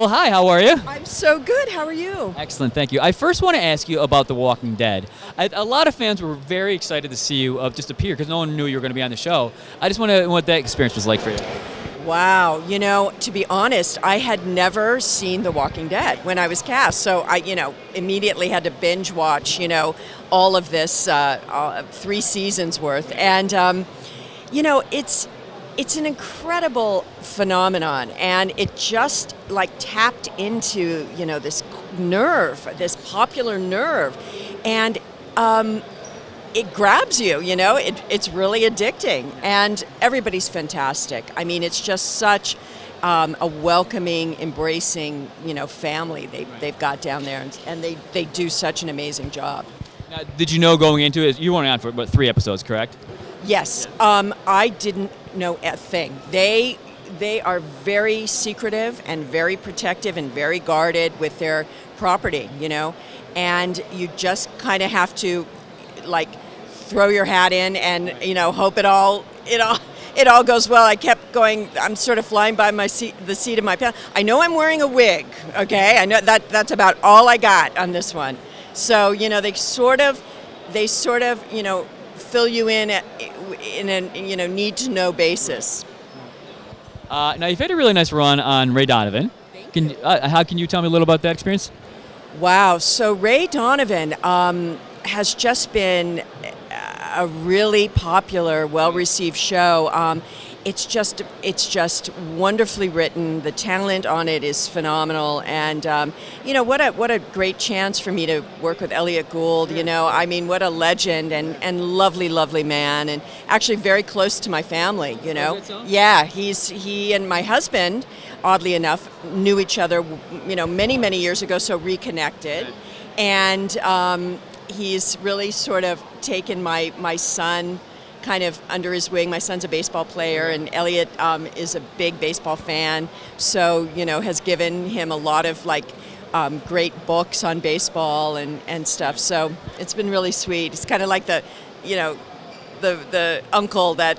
Well, hi, how are you? I'm so good. How are you? Excellent, thank you. I first want to ask you about The Walking Dead. A lot of fans were very excited to see you just appear because no one knew you were going to be on the show. I just want to know what that experience was like for you. Wow. To be honest, I had never seen The Walking Dead when I was cast. So I, immediately had to binge watch, all of this 3 seasons worth. And, it's an incredible phenomenon, and it just like tapped into this nerve, this popular nerve, and it grabs you. It's really addicting, and everybody's fantastic. I mean, it's just such a welcoming, embracing family they've got down there, and they do such an amazing job. Now, did you know going into it? You were on for about 3 episodes, correct? Yes, I didn't know a thing. They are very secretive and very protective and very guarded with their property, and you just kind of have to like throw your hat in and hope it all goes well. I kept going. I'm sort of flying by the seat of my pants. I know I'm wearing a wig. Okay, I know that's about all I got on this one. So they sort of fill you in a need to know basis. Now you've had a really nice run on Ray Donovan. How can you tell me a little about that experience? Wow. So Ray Donovan has just been a really popular, well-received show. It's just wonderfully written. The talent on it is phenomenal, and what a great chance for me to work with Elliot Gould. I mean, what a legend and lovely man, and actually very close to my family. Yeah, he and my husband, oddly enough, knew each other many years ago, so reconnected, and he's really sort of taken my son kind of under his wing. My son's a baseball player, and Elliot is a big baseball fan, so has given him a lot of great books on baseball and stuff. So it's been really sweet. It's kind of like the uncle that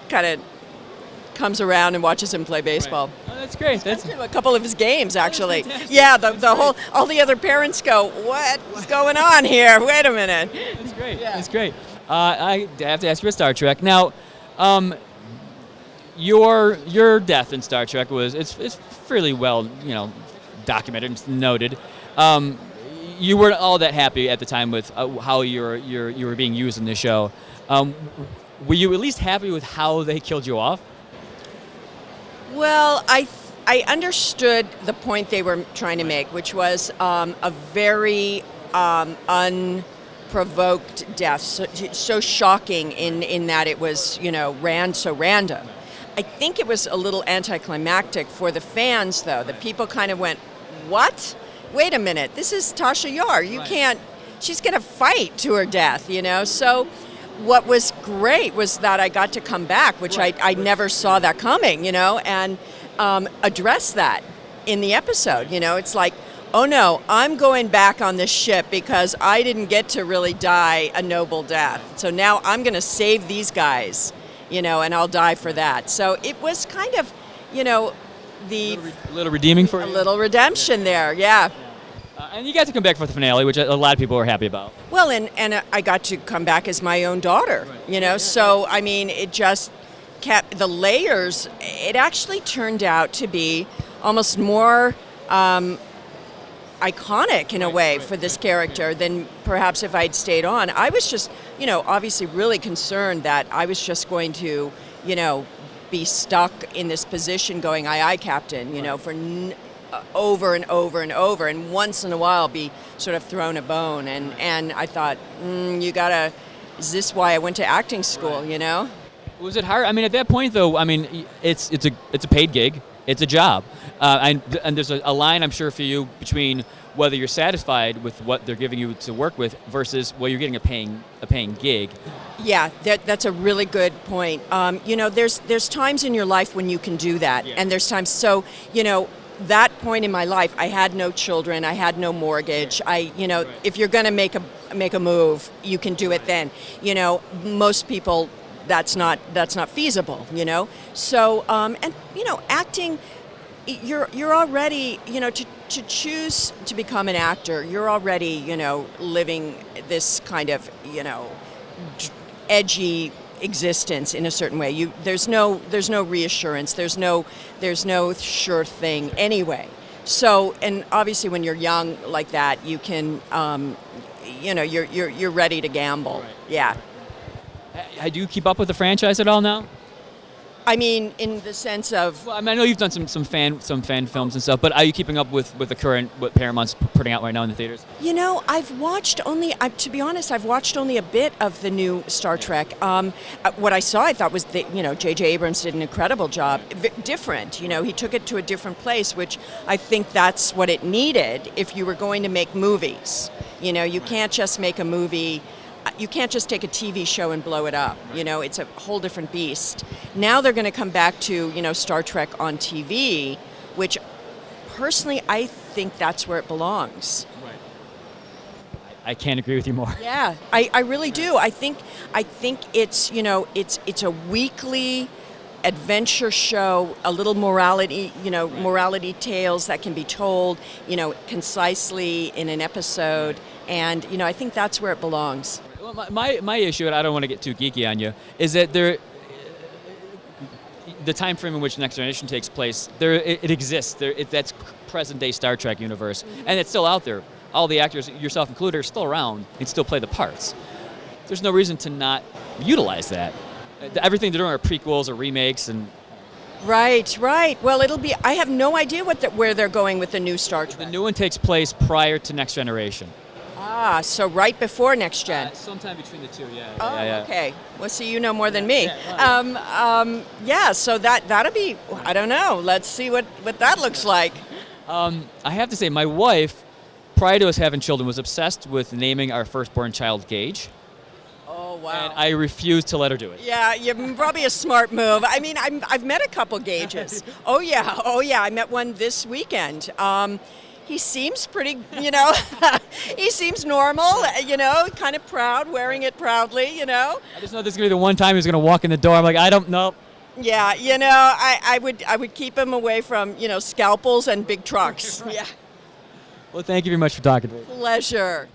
kind of comes around and watches him play baseball. Right. Oh, that's great. That's a couple of his games, actually. Yeah, all the other parents go, "What's going on here? Wait a minute." That's great. Yeah. That's great. I have to ask you about Star Trek now. Your death in Star Trek it's fairly well documented and noted. You weren't all that happy at the time with how you were being used in the show. Were you at least happy with how they killed you off? Well, I understood the point they were trying to make, which was a very unprovoked death, so shocking in that it was so random. I think it was a little anticlimactic for the fans, though. The people kind of went, "What? Wait a minute! This is Tasha Yar. You can't. She's going to fight to her death." So. What was great was that I got to come back, which I never saw that coming, and address that in the episode. It's like, oh no, I'm going back on this ship because I didn't get to really die a noble death. So now I'm going to save these guys, and I'll die for that. So it was kind of, a little redeeming for you? A little redemption there, yeah. And you got to come back for the finale, which a lot of people were happy about. Well, and I got to come back as my own daughter, So, I mean, it just kept the layers. It actually turned out to be almost more iconic in a way for this character than perhaps if I'd stayed on. I was just, obviously really concerned that I was just going to, be stuck in this position going, aye, Captain, for over and over and over, and once in a while be sort of thrown a bone, and I thought, is this why I went to acting school? Was it hard? I mean, at that point though, I mean, it's a paid gig, it's a job, and there's a line I'm sure for you between whether you're satisfied with what they're giving you to work with versus you're getting a paying gig. Yeah, that's a really good point. There's times in your life when you can do that, and there's times that point in my life, I had no children, I had no mortgage. If you're going to make a move, you can do it then. Most people, that's not feasible. So, acting you're already, to choose to become an actor, you're already, living this kind of, edgy existence in a certain way. There's no reassurance. There's no sure thing anyway. So, and obviously when you're young like that, you can, you're ready to gamble. Right. Yeah. Do you keep up with the franchise at all now? I mean, in the sense of, Well, I know you've done some fan films and stuff, but are you keeping up with the current what Paramount's putting out right now in the theaters? I've watched only, to be honest, I've watched only a bit of the new Star Trek. What I saw, I thought was that, J.J. Abrams did an incredible job. Different, he took it to a different place, which I think that's what it needed if you were going to make movies. You can't just make a movie. You can't just take a TV show and blow it up. It's a whole different beast. Now they're going to come back to, Star Trek on TV, which personally I think that's where it belongs. Right. I can't agree with you more. Yeah, I really do. I think it's, it's a weekly adventure show, a little morality, morality tales that can be told, concisely in an episode. And, I think that's where it belongs. Well, my issue, and I don't want to get too geeky on you, is that the time frame in which Next Generation takes place, it exists. That's present-day Star Trek universe, and it's still out there. All the actors, yourself included, are still around and still play the parts. There's no reason to not utilize that. Everything they're doing are prequels or remakes, and Right. Well, I have no idea where they're going with the new Star Trek. the new one takes place prior to Next Generation. So right before Next Gen. Sometime between the two, yeah. Oh, yeah. okay. Well, see, you know more than me. Yeah, So that'll be, I don't know. Let's see what that looks like. I have to say, my wife, prior to us having children, was obsessed with naming our firstborn child Gage. Oh, wow. And I refused to let her do it. Yeah, probably a smart move. I mean, I've met a couple Gages. Oh yeah. I met one this weekend. He seems pretty, he seems normal, kind of proud, wearing it proudly, I just know this is going to be the one time he's going to walk in the door. I'm like, I don't know. Yeah, I would keep him away from, scalpels and big trucks. Yeah. Well, thank you very much for talking to me. Pleasure.